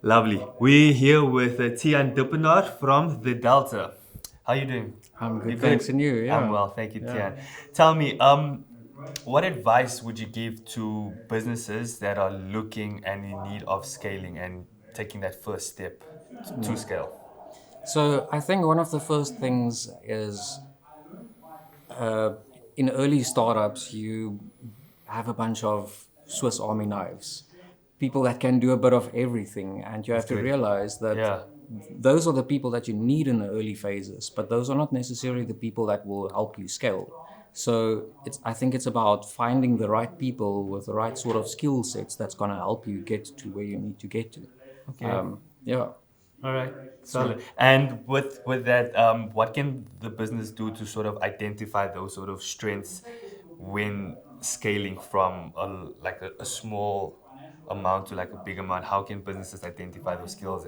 Lovely. We're here with Thijan Dippenaar from the Delta. How you doing? I'm You good, good? thanks, and you? I'm Yeah. well, thank you, Yeah. Thijan. Tell me, what advice would you give to businesses that are looking and in need of scaling and taking that first step to scale? So I think one of the first things is in early startups, you have a bunch of Swiss Army knives, people that can do a bit of everything, and you That's have to good. realize that Yeah. those are the people that you need in the early phases, but those are not necessarily the people that will help you scale. So I think it's about finding the right people with the right sort of skill sets that's going to help you get to where you need to get to. Okay. Yeah. All right, So solid. And with that, what can the business do to sort of identify those sort of strengths when scaling from a small amount to like a big amount? How can businesses identify those skills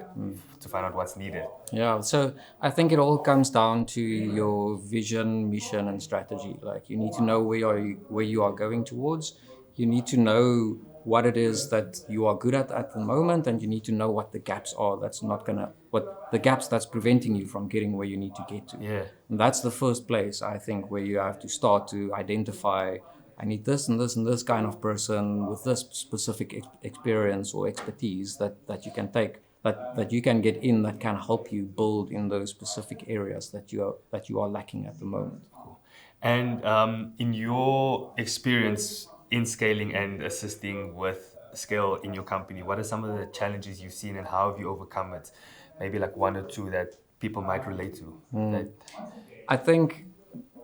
to find out what's needed? Yeah, so I think it all comes down to your vision, mission, and strategy. Like you need to know where you are going towards. You need to know what it is that you are good at the moment, and you need to know what the gaps are. What the gaps that's preventing you from getting where you need to get to. Yeah. And that's the first place I think where you have to start to identify. I need this and this and this kind of person with this specific experience or expertise that you can take that you can get in that can help you build in those specific areas that you are lacking at the moment. And in your experience in scaling and assisting with scale in your company, what are some of the challenges you've seen and how have you overcome it? Maybe like one or two that people might relate to. That, I think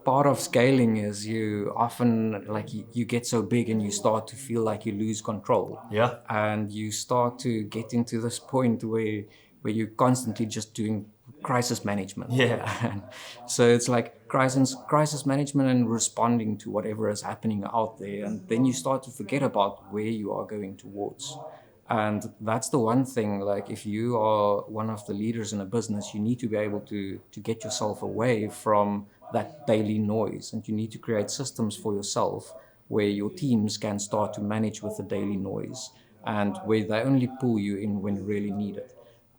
part of scaling is you often you get so big and you start to feel like you lose control. Yeah. And you start to get into this point where you're constantly just doing crisis management. Yeah. And so it's like crisis management and responding to whatever is happening out there, and then you start to forget about where you are going towards. And that's the one thing, like if you are one of the leaders in a business, you need to be able to get yourself away from that daily noise, and you need to create systems for yourself where your teams can start to manage with the daily noise and where they only pull you in when really needed.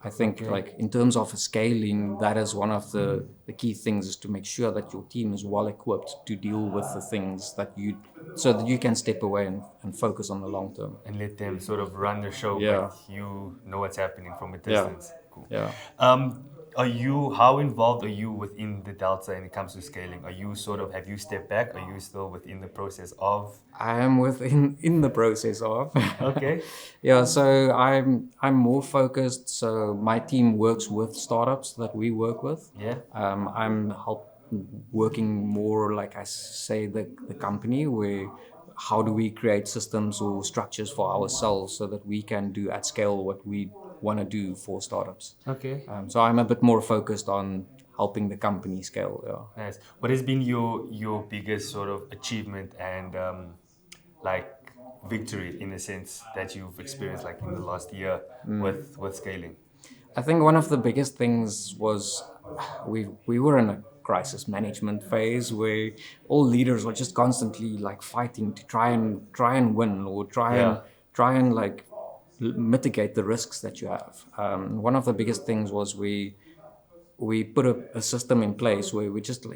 I think Okay. like in terms of scaling, that is one of the key things, is to make sure that your team is well equipped to deal with the things so that you can step away and focus on the long term. And let them sort of run the show, Yeah. but you know what's happening from a Yeah. distance. Cool. Yeah. How involved are you within the Delta when it comes to scaling? Have you stepped back? Are you still within the process of? I am in the process of. Okay. Yeah, so I'm more focused. So my team works with startups that we work with. Yeah. Working more, like I say, the company where how do we create systems or structures for ourselves so that we can do at scale what we want to do for startups. Okay. So I'm a bit more focused on helping the company scale. Yeah. Nice. What has been your biggest sort of achievement and like victory in a sense that you've experienced like in the last year with scaling? I think one of the biggest things was we were in a crisis management phase where all leaders were just constantly like fighting to try and win, or try and like mitigate the risks that you have. One of the biggest things was we put a system in place where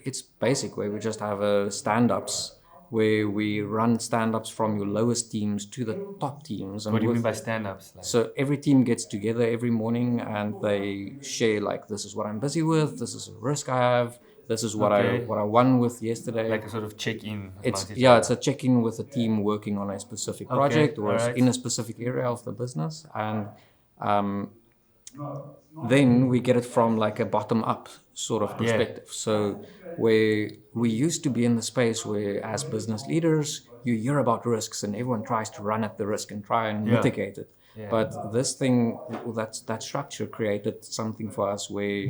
it's basic, where we just have a stand-ups where we run stand-ups from your lowest teams to the top teams. And What do you mean by stand-ups? so every team gets together every morning and they share, like, this is what I'm busy with, this is a risk I have, this is what Okay. I won with yesterday. Like a sort of check-in. It's amongst each other. a check-in with a team working on a specific project or alright. in a specific area of the business. And then we get it from like a bottom-up sort of perspective. So where we used to be in the space where, as business leaders, you hear about risks and everyone tries to run at the risk and try and mitigate it. Yeah. But this thing, that structure created something for us where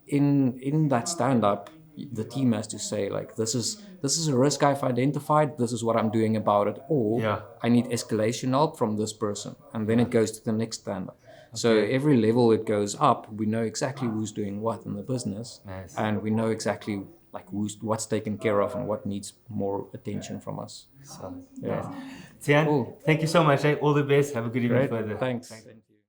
in that stand-up, the team has to say, like, this is a risk I've identified, this is what I'm doing about it, or I need escalation help from this person, and then it goes to the next stand-up. So every level it goes up, we know exactly who's doing what in the business. Nice. And we know exactly like what's taken care of and what needs more attention from us. So, Yeah. nice. Thijan, Cool. thank you so much. All the best. Have a good evening Great. further. Thanks.